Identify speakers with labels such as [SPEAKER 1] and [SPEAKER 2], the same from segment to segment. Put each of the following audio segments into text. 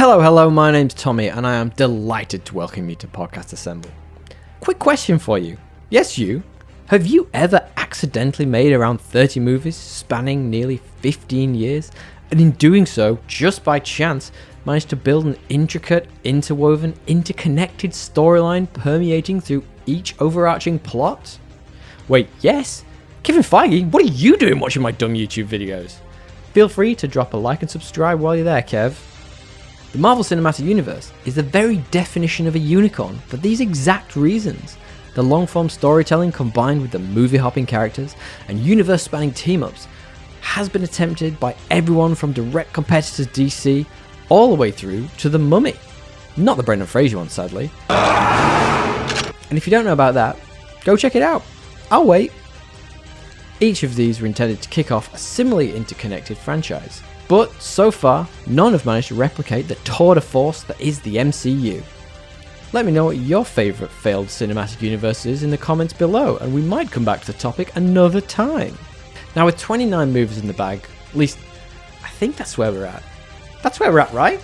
[SPEAKER 1] Hello, my name's Tommy, and I am delighted to welcome you to Podcast Assemble. Quick question for you. Yes, you. Have you ever accidentally made around 30 movies spanning nearly 15 years, and in doing so, just by chance, managed to build an intricate, interwoven, interconnected storyline permeating through each overarching plot? Wait, yes? Kevin Feige, what are you doing watching my dumb YouTube videos? Feel free to drop a like and subscribe while you're there, Kev. The Marvel Cinematic Universe is the very definition of a unicorn for these exact reasons. The long-form storytelling combined with the movie-hopping characters and universe-spanning team-ups has been attempted by everyone from direct competitors DC all the way through to The Mummy. Not the Brendan Fraser one, sadly. And if you don't know about that, go check it out. I'll wait. Each of these were intended to kick off a similarly interconnected franchise, but so far, none have managed to replicate the tour de force that is the MCU. Let me know what your favourite failed cinematic universe is in the comments below, and we might come back to the topic another time. Now with 29 movies in the bag, at least I think that's where we're at. That's where we're at, right?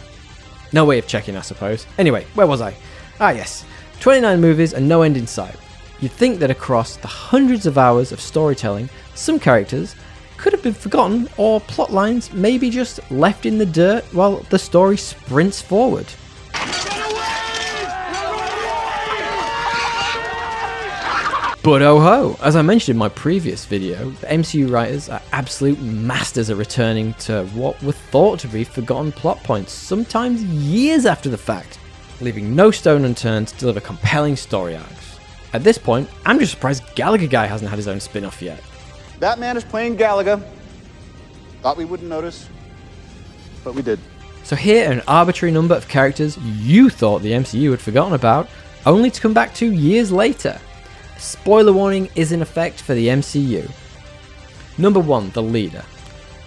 [SPEAKER 1] No way of checking, I suppose. Anyway, where was I? Ah yes, 29 movies and no end in sight. You'd think that across the hundreds of hours of storytelling, some characters could have been forgotten or plot lines maybe just left in the dirt while the story sprints forward. But oh ho, as I mentioned in my previous video, the MCU writers are absolute masters at returning to what were thought to be forgotten plot points, sometimes years after the fact, leaving no stone unturned to deliver compelling story arcs. At this point, I'm just surprised Gallagher Guy hasn't had his own spin-off yet.
[SPEAKER 2] That man is playing Gallagher. Thought we wouldn't notice, but we did.
[SPEAKER 1] So here are an arbitrary number of characters you thought the MCU had forgotten about, only to come back to years later. A spoiler warning is in effect for the MCU. Number 1, the leader.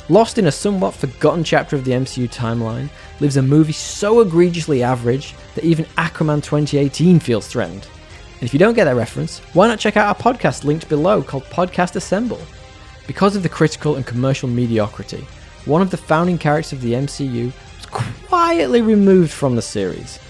[SPEAKER 1] Lost in a somewhat forgotten chapter of the MCU timeline, lives a movie so egregiously average that even Aquaman 2018 feels threatened. And if you don't get that reference, why not check out our podcast linked below called Podcast Assemble? Because of the critical and commercial mediocrity, one of the founding characters of the MCU was quietly removed from the series.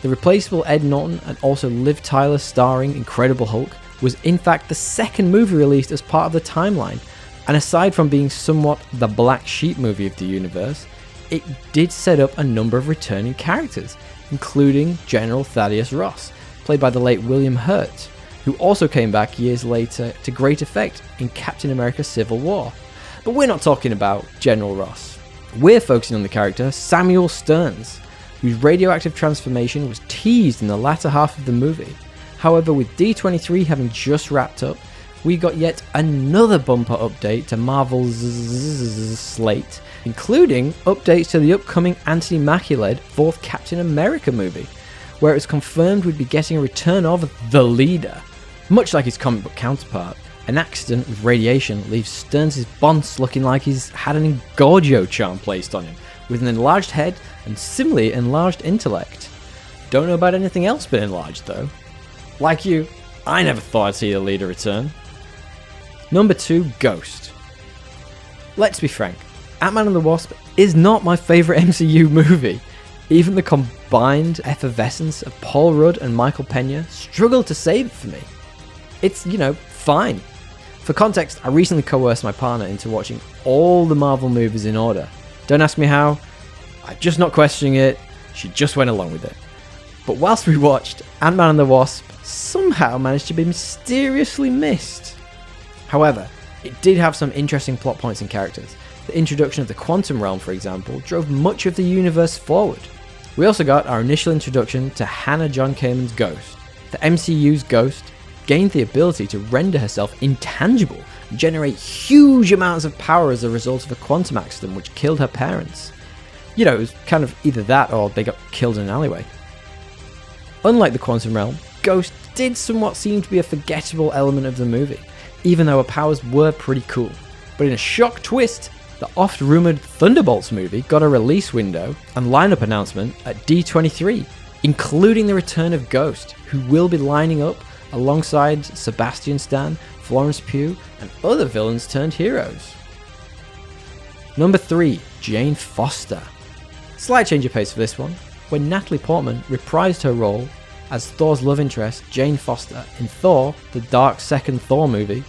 [SPEAKER 1] The replaceable Ed Norton and also Liv Tyler starring Incredible Hulk was in fact the second movie released as part of the timeline, and aside from being somewhat the black sheep movie of the universe, it did set up a number of returning characters, including General Thaddeus Ross, played by the late William Hurt, who also came back years later to great effect in Captain America Civil War. But we're not talking about General Ross. We're focusing on the character Samuel Stearns, whose radioactive transformation was teased in the latter half of the movie. However, with D23 having just wrapped up, we got yet another bumper update to Marvel's slate, including updates to the upcoming Anthony Mackie-led fourth Captain America movie, where it was confirmed we'd be getting a return of the leader. Much like his comic book counterpart, an accident with radiation leaves Stearns' bonce looking like he's had an Engorgio charm placed on him, with an enlarged head and similarly enlarged intellect. Don't know about anything else but enlarged though. Like you, I never thought I'd see the leader return. Number 2, Ghost. Let's be frank, Ant-Man and the Wasp is not my favourite MCU movie. Even the combined effervescence of Paul Rudd and Michael Pena struggled to save it for me. It's, fine. For context, I recently coerced my partner into watching all the Marvel movies in order. Don't ask me how, I'm just not questioning it, she just went along with it. But whilst we watched, Ant-Man and the Wasp somehow managed to be mysteriously missed. However, it did have some interesting plot points and characters. The introduction of the Quantum Realm, for example, drove much of the universe forward. We also got our initial introduction to Hannah John Kamen's Ghost. The MCU's Ghost gained the ability to render herself intangible and generate huge amounts of power as a result of a quantum accident which killed her parents. It was kind of either that or they got killed in an alleyway. Unlike the Quantum Realm, Ghost did somewhat seem to be a forgettable element of the movie, even though her powers were pretty cool. But in a shock twist, the oft-rumoured Thunderbolts movie got a release window and lineup announcement at D23, including the return of Ghost, who will be lining up alongside Sebastian Stan, Florence Pugh, and other villains turned heroes. Number 3, Jane Foster. Slight change of pace for this one, when Natalie Portman reprised her role as Thor's love interest, Jane Foster, in Thor, the dark second Thor movie.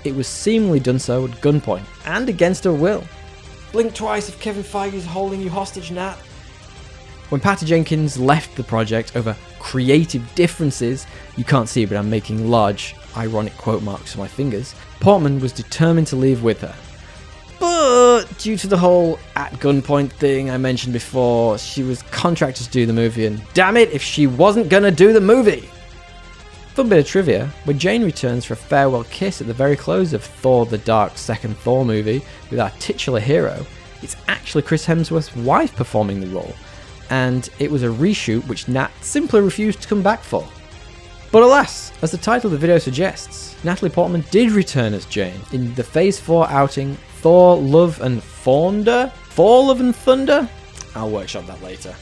[SPEAKER 1] It was seemingly done so at gunpoint, and against her will. Blink twice if Kevin Feige is holding you hostage, Nat. When Patty Jenkins left the project over creative differences, you can't see it but I'm making large, ironic quote marks with my fingers, Portman was determined to leave with her. But due to the whole at gunpoint thing I mentioned before, she was contracted to do the movie, and damn it if she wasn't gonna do the movie! Fun bit of trivia, when Jane returns for a farewell kiss at the very close of Thor the Dark second Thor movie with our titular hero, it's actually Chris Hemsworth's wife performing the role, and it was a reshoot which Nat simply refused to come back for. But alas, as the title of the video suggests, Natalie Portman did return as Jane in the Phase 4 outing Thor Love and Thunder? Thor Love and Thunder? I'll workshop that later.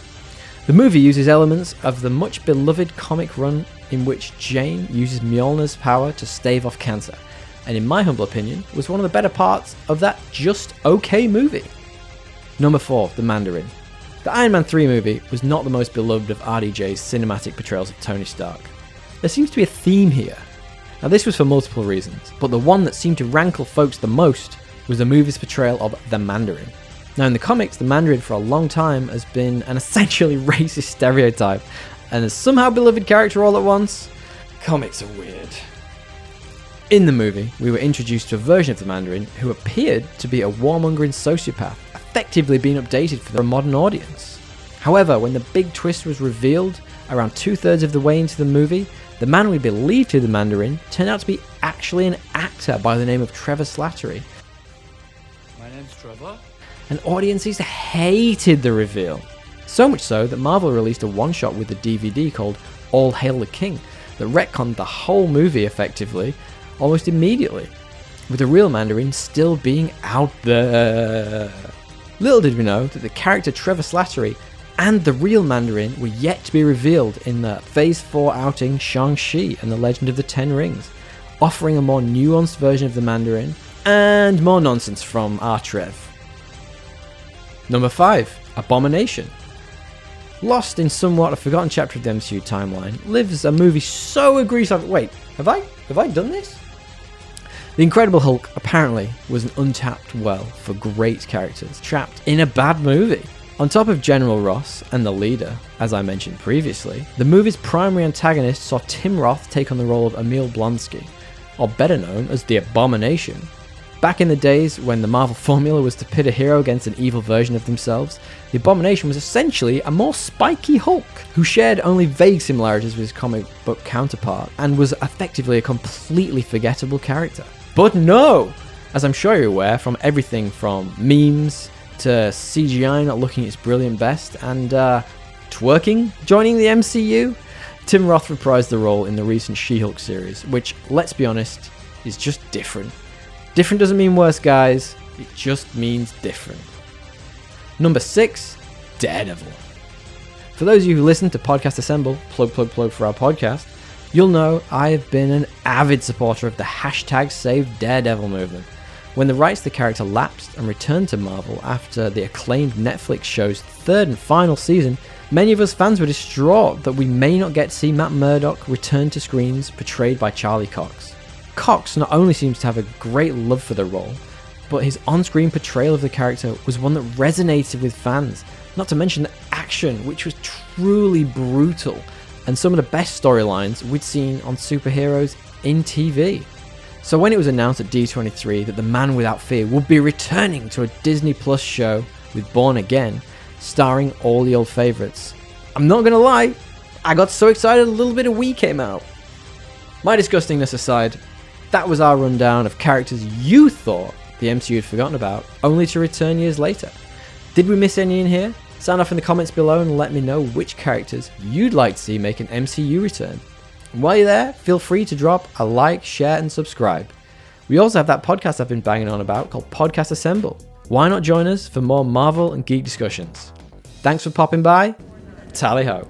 [SPEAKER 1] The movie uses elements of the much beloved comic run in which Jane uses Mjolnir's power to stave off cancer, and in my humble opinion, was one of the better parts of that just okay movie. Number 4, The Mandarin. The Iron Man 3 movie was not the most beloved of RDJ's cinematic portrayals of Tony Stark. There seems to be a theme here. Now this was for multiple reasons, but the one that seemed to rankle folks the most was the movie's portrayal of the Mandarin. Now in the comics, the Mandarin for a long time has been an essentially racist stereotype, and a somehow beloved character all at once. Comics are weird. In the movie, we were introduced to a version of the Mandarin who appeared to be a warmongering sociopath, effectively being updated for the modern audience. However, when the big twist was revealed around 2/3 of the way into the movie, the man we believed to be the Mandarin turned out to be actually an actor by the name of Trevor Slattery.
[SPEAKER 3] My name's Trevor.
[SPEAKER 1] And audiences hated the reveal. So much so that Marvel released a one-shot with the DVD called All Hail the King that retconned the whole movie effectively almost immediately, with the real Mandarin still being out there. Little did we know that the character Trevor Slattery and the real Mandarin were yet to be revealed in the Phase 4 outing Shang-Chi and the Legend of the Ten Rings, offering a more nuanced version of the Mandarin and more nonsense from our Trev. Number 5, Abomination. Lost in somewhat a forgotten chapter of the MCU timeline, lives a movie so egregious. Wait, have I done this? The Incredible Hulk apparently was an untapped well for great characters trapped in a bad movie. On top of General Ross and the leader, as I mentioned previously, the movie's primary antagonist saw Tim Roth take on the role of Emil Blonsky, or better known as the Abomination. Back in the days when the Marvel formula was to pit a hero against an evil version of themselves, the Abomination was essentially a more spiky Hulk, who shared only vague similarities with his comic book counterpart, and was effectively a completely forgettable character. But no! As I'm sure you're aware from everything from memes to CGI not looking its brilliant best, and twerking joining the MCU, Tim Roth reprised the role in the recent She-Hulk series, which, let's be honest, is just different. Different doesn't mean worse, guys. It just means different. Number 6, Daredevil. For those of you who listen to Podcast Assemble, plug for our podcast, you'll know I have been an avid supporter of the #SaveDaredevil movement. When the rights to the character lapsed and returned to Marvel after the acclaimed Netflix show's third and final season, many of us fans were distraught that we may not get to see Matt Murdock return to screens portrayed by Charlie Cox. Cox not only seems to have a great love for the role, but his on-screen portrayal of the character was one that resonated with fans, not to mention the action, which was truly brutal, and some of the best storylines we'd seen on superheroes in TV. So when it was announced at D23 that the Man Without Fear would be returning to a Disney Plus show with Born Again, starring all the old favourites, I'm not gonna lie, I got so excited a little bit of Wii came out. My disgustingness aside, that was our rundown of characters you thought the MCU had forgotten about, only to return years later. Did we miss any in here? Sound off in the comments below and let me know which characters you'd like to see make an MCU return. And while you're there, feel free to drop a like, share and subscribe. We also have that podcast I've been banging on about called Podcast Assemble. Why not join us for more Marvel and geek discussions? Thanks for popping by. Tally ho.